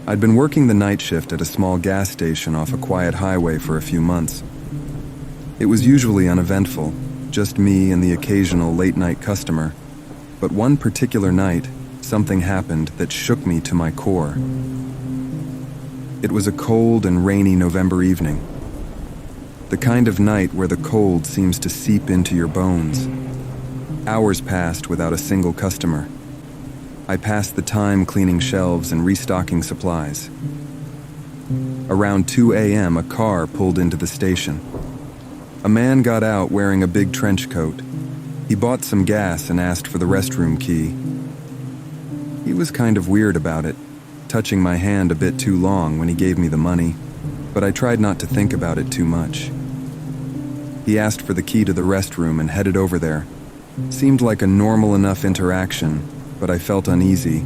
I'd been working the night shift at a small gas station off a quiet highway for a few months. It was usually uneventful, just me and the occasional late-night customer. But one particular night, something happened that shook me to my core. It was a cold and rainy November evening. The kind of night where the cold seems to seep into your bones. Hours passed without a single customer. I passed the time cleaning shelves and restocking supplies. Around 2 a.m., a car pulled into the station. A man got out wearing a big trench coat. He bought some gas and asked for the restroom key. He was kind of weird about it, touching my hand a bit too long when he gave me the money, but I tried not to think about it too much. He asked for the key to the restroom and headed over there. Seemed like a normal enough interaction, but I felt uneasy.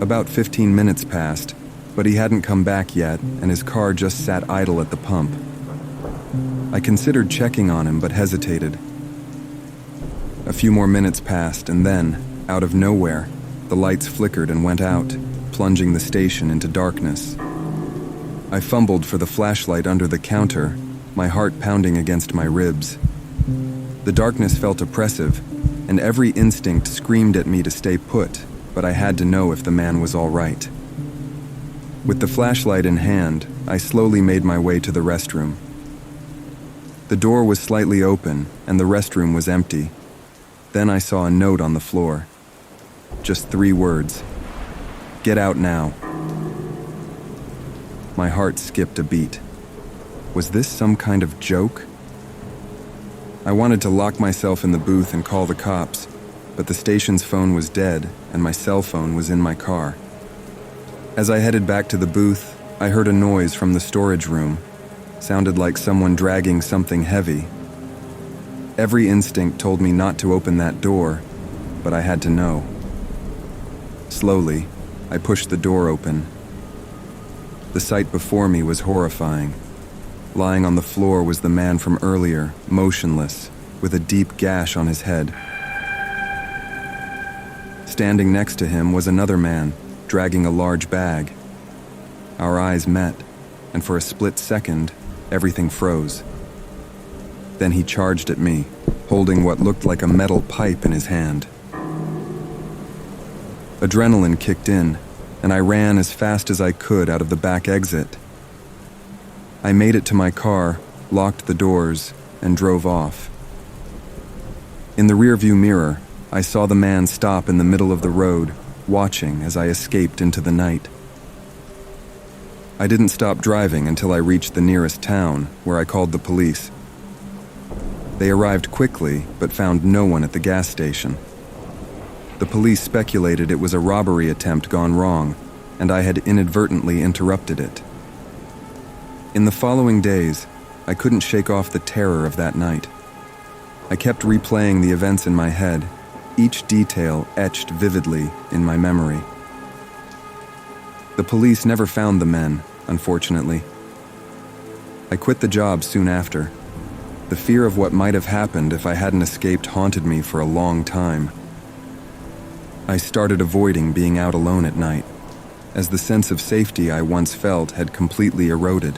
About 15 minutes passed, but he hadn't come back yet, and his car just sat idle at the pump. I considered checking on him, but hesitated. A few more minutes passed, and then, out of nowhere, the lights flickered and went out, plunging the station into darkness. I fumbled for the flashlight under the counter, my heart pounding against my ribs. The darkness felt oppressive, and every instinct screamed at me to stay put, but I had to know if the man was all right. With the flashlight in hand, I slowly made my way to the restroom. The door was slightly open, and the restroom was empty. Then I saw a note on the floor. Just 3 words. "Get out now." My heart skipped a beat. Was this some kind of joke? I wanted to lock myself in the booth and call the cops, but the station's phone was dead and my cell phone was in my car. As I headed back to the booth, I heard a noise from the storage room. Sounded like someone dragging something heavy. Every instinct told me not to open that door, but I had to know. Slowly, I pushed the door open. The sight before me was horrifying. Lying on the floor was the man from earlier, motionless, with a deep gash on his head. Standing next to him was another man, dragging a large bag. Our eyes met, and for a split second, everything froze. Then he charged at me, holding what looked like a metal pipe in his hand. Adrenaline kicked in, and I ran as fast as I could out of the back exit. I made it to my car, locked the doors, and drove off. In the rearview mirror, I saw the man stop in the middle of the road, watching as I escaped into the night. I didn't stop driving until I reached the nearest town, where I called the police. They arrived quickly, but found no one at the gas station. The police speculated it was a robbery attempt gone wrong, and I had inadvertently interrupted it. In the following days, I couldn't shake off the terror of that night. I kept replaying the events in my head, each detail etched vividly in my memory. The police never found the men, unfortunately. I quit the job soon after. The fear of what might have happened if I hadn't escaped haunted me for a long time. I started avoiding being out alone at night, as the sense of safety I once felt had completely eroded.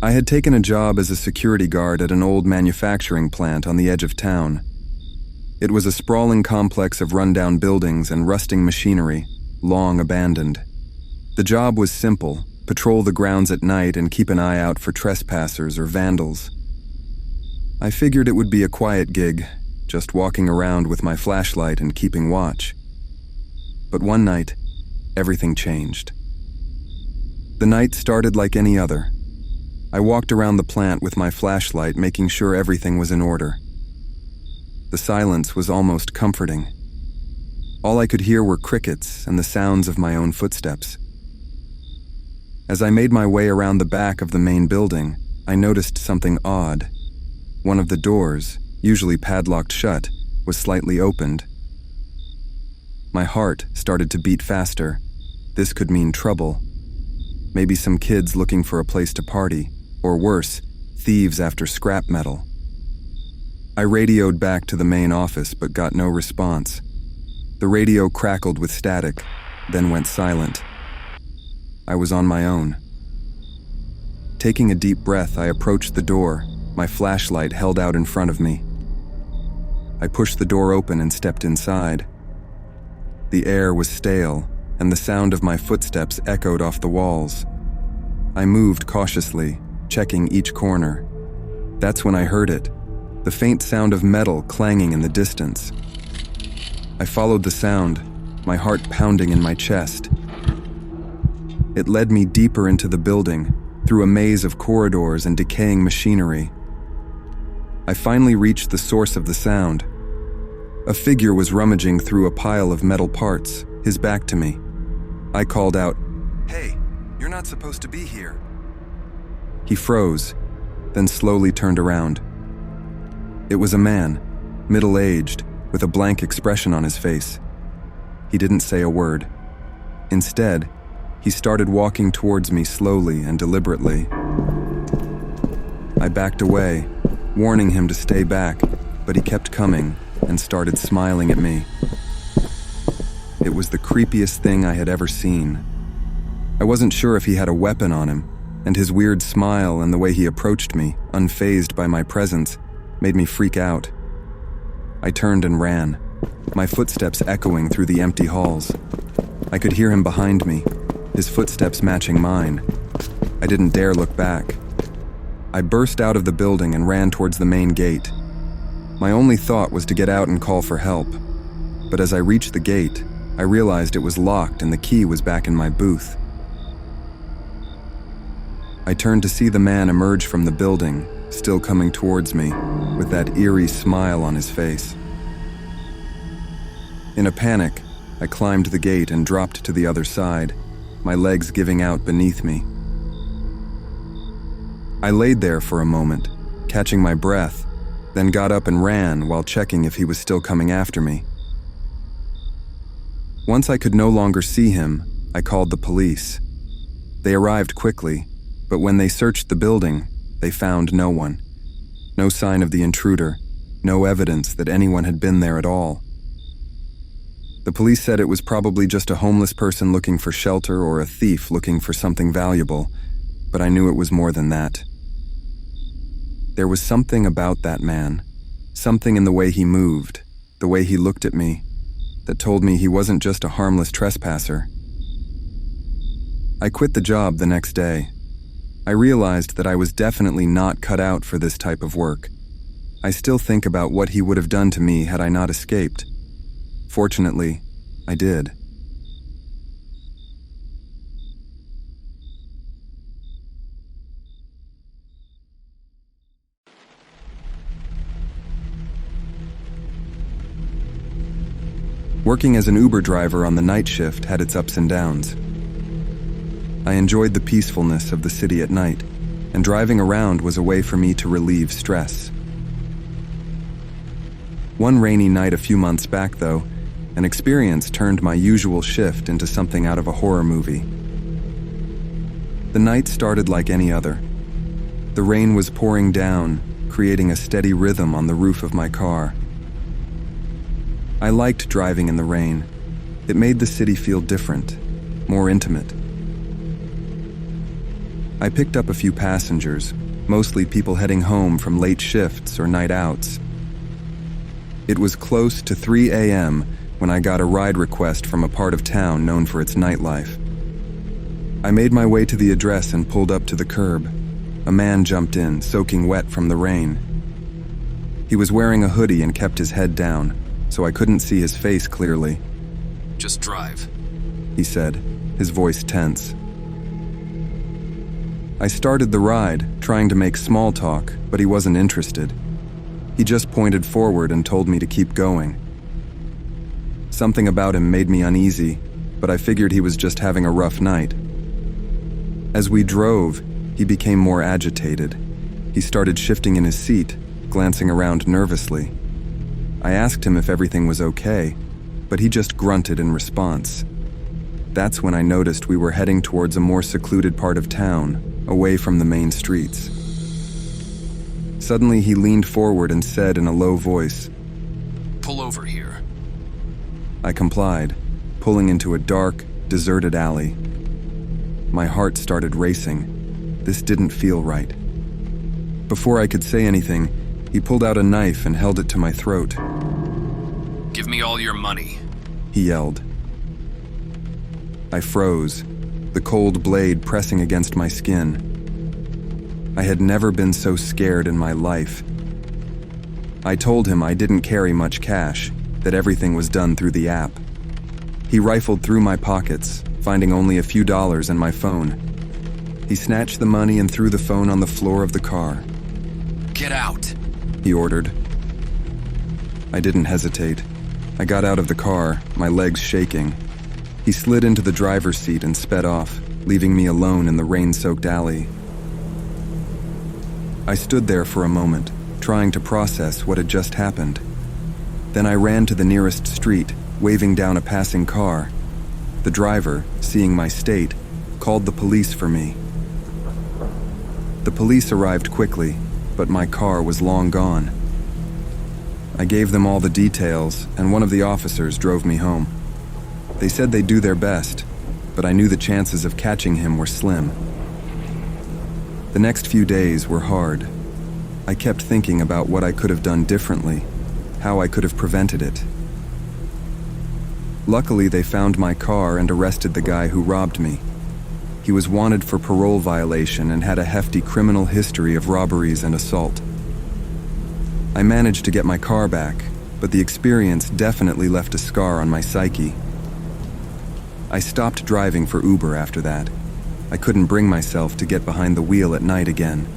I had taken a job as a security guard at an old manufacturing plant on the edge of town. It was a sprawling complex of rundown buildings and rusting machinery, long abandoned. The job was simple: patrol the grounds at night and keep an eye out for trespassers or vandals. I figured it would be a quiet gig, just walking around with my flashlight and keeping watch. But one night, everything changed. The night started like any other. I walked around the plant with my flashlight, making sure everything was in order. The silence was almost comforting. All I could hear were crickets and the sounds of my own footsteps. As I made my way around the back of the main building, I noticed something odd. One of the doors, usually padlocked shut, was slightly opened. My heart started to beat faster. This could mean trouble. Maybe some kids looking for a place to party, or worse, thieves after scrap metal. I radioed back to the main office but got no response. The radio crackled with static, then went silent. I was on my own. Taking a deep breath, I approached the door, my flashlight held out in front of me. I pushed the door open and stepped inside. The air was stale, and the sound of my footsteps echoed off the walls. I moved cautiously, checking each corner. That's when I heard it, the faint sound of metal clanging in the distance. I followed the sound, my heart pounding in my chest. It led me deeper into the building, through a maze of corridors and decaying machinery. I finally reached the source of the sound. A figure was rummaging through a pile of metal parts, his back to me. I called out, "Hey, you're not supposed to be here." He froze, then slowly turned around. It was a man, middle-aged, with a blank expression on his face. He didn't say a word. Instead, he started walking towards me slowly and deliberately. I backed away, warning him to stay back, but he kept coming and started smiling at me. It was the creepiest thing I had ever seen. I wasn't sure if he had a weapon on him, and his weird smile and the way he approached me, unfazed by my presence, made me freak out. I turned and ran, my footsteps echoing through the empty halls. I could hear him behind me, his footsteps matching mine. I didn't dare look back. I burst out of the building and ran towards the main gate. My only thought was to get out and call for help. But as I reached the gate, I realized it was locked and the key was back in my booth. I turned to see the man emerge from the building, still coming towards me, with that eerie smile on his face. In a panic, I climbed the gate and dropped to the other side, my legs giving out beneath me. I laid there for a moment, catching my breath, then got up and ran while checking if he was still coming after me. Once I could no longer see him, I called the police. They arrived quickly, but when they searched the building, they found no one. No sign of the intruder, no evidence that anyone had been there at all. The police said it was probably just a homeless person looking for shelter or a thief looking for something valuable, but I knew it was more than that. There was something about that man, something in the way he moved, the way he looked at me, that told me he wasn't just a harmless trespasser. I quit the job the next day. I realized that I was definitely not cut out for this type of work. I still think about what he would have done to me had I not escaped. Fortunately, I did. Working as an Uber driver on the night shift had its ups and downs. I enjoyed the peacefulness of the city at night, and driving around was a way for me to relieve stress. One rainy night a few months back, though, an experience turned my usual shift into something out of a horror movie. The night started like any other. The rain was pouring down, creating a steady rhythm on the roof of my car. I liked driving in the rain. It made the city feel different, more intimate. I picked up a few passengers, mostly people heading home from late shifts or night outs. It was close to 3 a.m. when I got a ride request from a part of town known for its nightlife. I made my way to the address and pulled up to the curb. A man jumped in, soaking wet from the rain. He was wearing a hoodie and kept his head down, so I couldn't see his face clearly. "Just drive," he said, his voice tense. I started the ride, trying to make small talk, but he wasn't interested. He just pointed forward and told me to keep going. Something about him made me uneasy, but I figured he was just having a rough night. As we drove, he became more agitated. He started shifting in his seat, glancing around nervously. I asked him if everything was okay, but he just grunted in response. That's when I noticed we were heading towards a more secluded part of town, away from the main streets. Suddenly he leaned forward and said in a low voice, Pull over here. I complied, pulling into a dark, deserted alley. My heart started racing. This didn't feel right. Before I could say anything, he pulled out a knife and held it to my throat. Give me all your money. He yelled. I froze, the cold blade pressing against my skin. I had never been so scared in my life. I told him I didn't carry much cash, that everything was done through the app. He rifled through my pockets, finding only a few dollars and my phone. He snatched the money and threw the phone on the floor of the car. Get out, he ordered. I didn't hesitate. I got out of the car, my legs shaking. He slid into the driver's seat and sped off, leaving me alone in the rain-soaked alley. I stood there for a moment, trying to process what had just happened. Then I ran to the nearest street, waving down a passing car. The driver, seeing my state, called the police for me. The police arrived quickly, but my car was long gone. I gave them all the details, and one of the officers drove me home. They said they'd do their best, but I knew the chances of catching him were slim. The next few days were hard. I kept thinking about what I could have done differently, how I could have prevented it. Luckily, they found my car and arrested the guy who robbed me. He was wanted for parole violation and had a hefty criminal history of robberies and assault. I managed to get my car back, but the experience definitely left a scar on my psyche. I stopped driving for Uber after that. I couldn't bring myself to get behind the wheel at night again.